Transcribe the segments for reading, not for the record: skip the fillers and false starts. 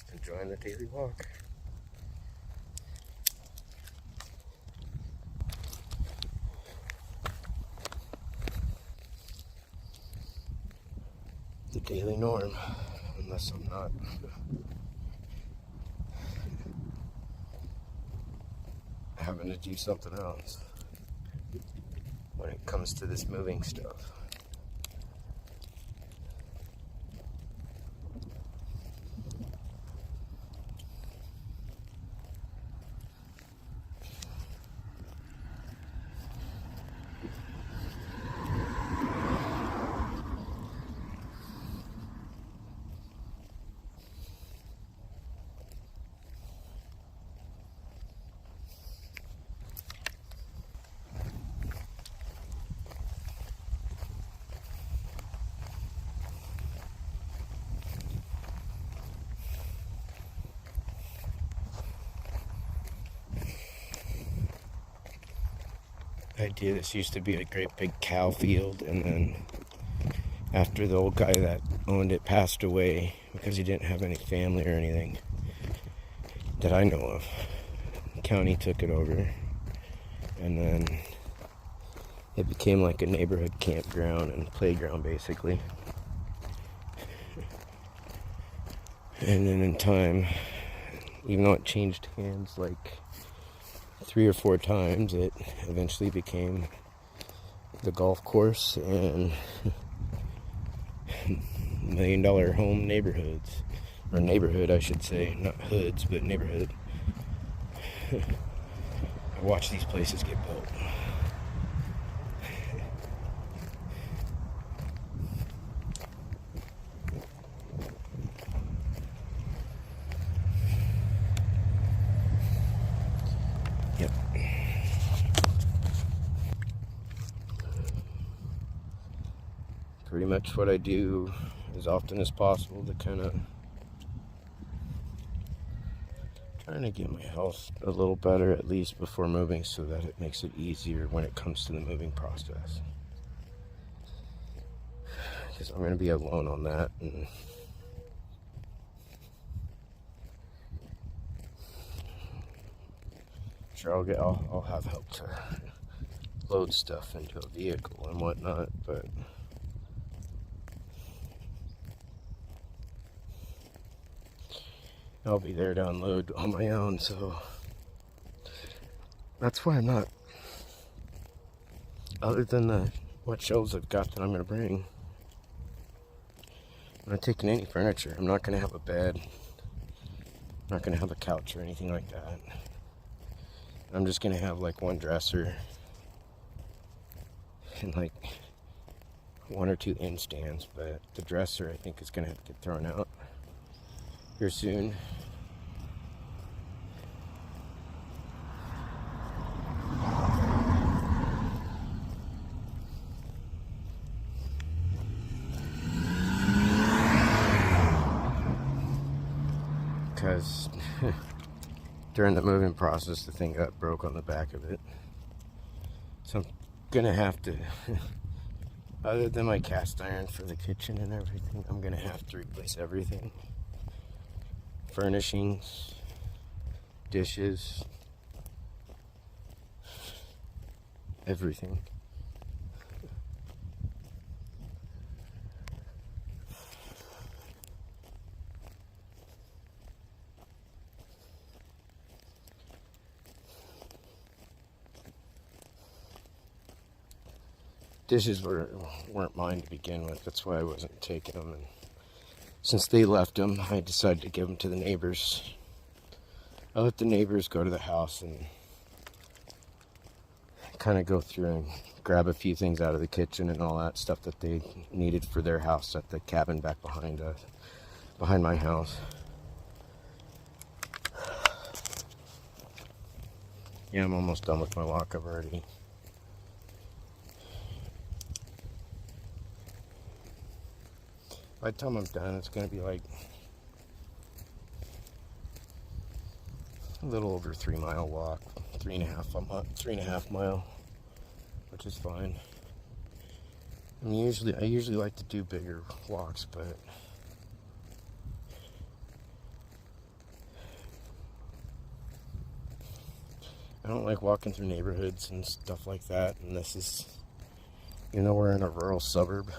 Just enjoying the daily walk. The daily norm, unless I'm not. Having to do something else when it comes to this moving stuff. Idea this used to be a great big cow field, and then after the old guy that owned it passed away because he didn't have any family or anything that I know of, the county took it over, and then it became like a neighborhood campground and playground basically. And then in time, even though it changed hands like 3 or 4 times, it eventually became the golf course and $1 million home neighborhoods, or neighborhood I should say, not hoods but neighborhood. I watch these places get built. Yep. Pretty much what I do as often as possible to kind of trying to get my health a little better at least before moving, so that it makes it easier when it comes to the moving process. Because I'm going to be alone on that, and sure I'll have help to load stuff into a vehicle and whatnot, but I'll be there to unload on my own, so that's why I'm not, other than what shelves I've got that I'm going to bring, I'm not taking any furniture. I'm not going to have a bed, I'm not going to have a couch or anything like that. I'm just going to have like one dresser and like 1 or 2 end stands, but the dresser I think is going to have to get thrown out here soon. Because during the moving process, the thing got broke on the back of it. So I'm gonna have to, other than my cast iron for the kitchen and everything, I'm gonna have to replace everything. Furnishings, dishes, everything. Dishes weren't mine to begin with. That's why I wasn't taking them. And since they left them, I decided to give them to the neighbors. I let the neighbors go to the house and kind of go through and grab a few things out of the kitchen and all that stuff that they needed for their house at the cabin back behind my house. Yeah, I'm almost done with my walk. I've already by the time I'm done, it's going to be like a little over 3-mile walk, 3.5 mile, which is fine. I usually like to do bigger walks, but I don't like walking through neighborhoods and stuff like that, and this is, you know, we're in a rural suburb.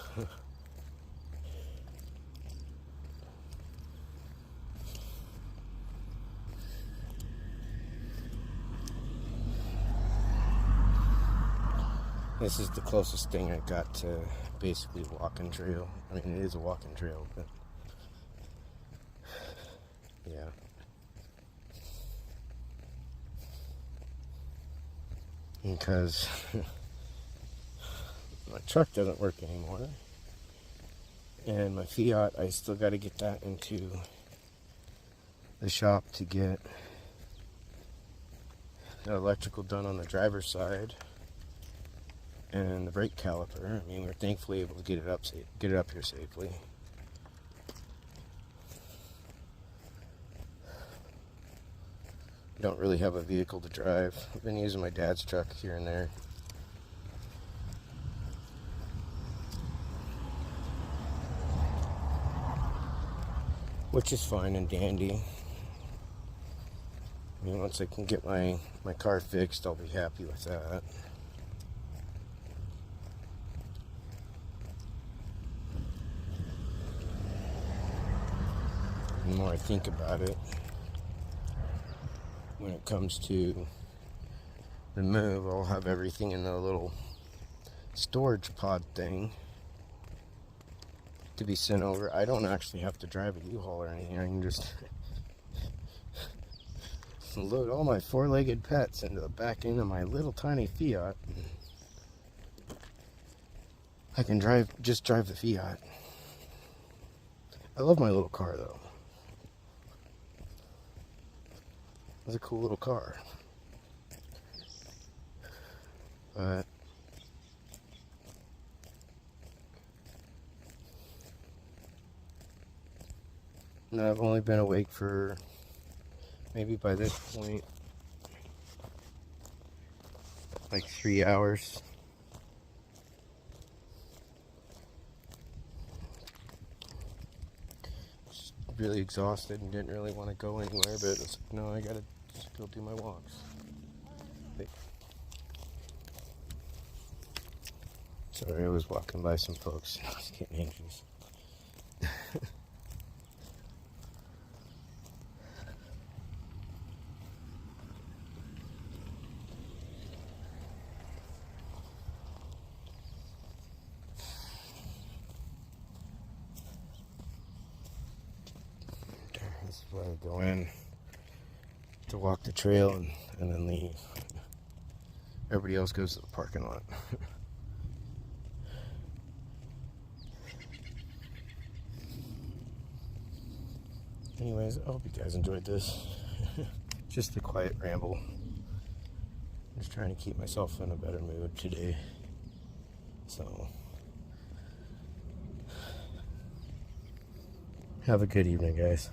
This is the closest thing I got to basically walking trail. I mean, it is a walking trail, but yeah. Because my truck doesn't work anymore, and my Fiat, I still got to get that into the shop to get the electrical done on the driver's side and the brake caliper. I mean, we're thankfully able to get it up here safely. Don't really have a vehicle to drive. I've been using my dad's truck here and there. Which is fine and dandy. I mean, once I can get my car fixed, I'll be happy with that. The more I think about it, when it comes to the move, I'll have everything in a little storage pod thing to be sent over. I don't actually have to drive a U-Haul or anything. I can just load all my four-legged pets into the back end of my little tiny Fiat. I can just drive the Fiat. I love my little car though. It's a cool little car. But no, I've only been awake for maybe by this point like 3 hours. Just really exhausted and didn't really want to go anywhere, but it's like, no, I gotta just go do my walks. Sorry, I was walking by some folks. I was getting anxious. This is where I go in to walk the trail and then leave. Everybody else goes to the parking lot. Anyways, I hope you guys enjoyed this. Just a quiet ramble. I'm just trying to keep myself in a better mood today. So, have a good evening, guys.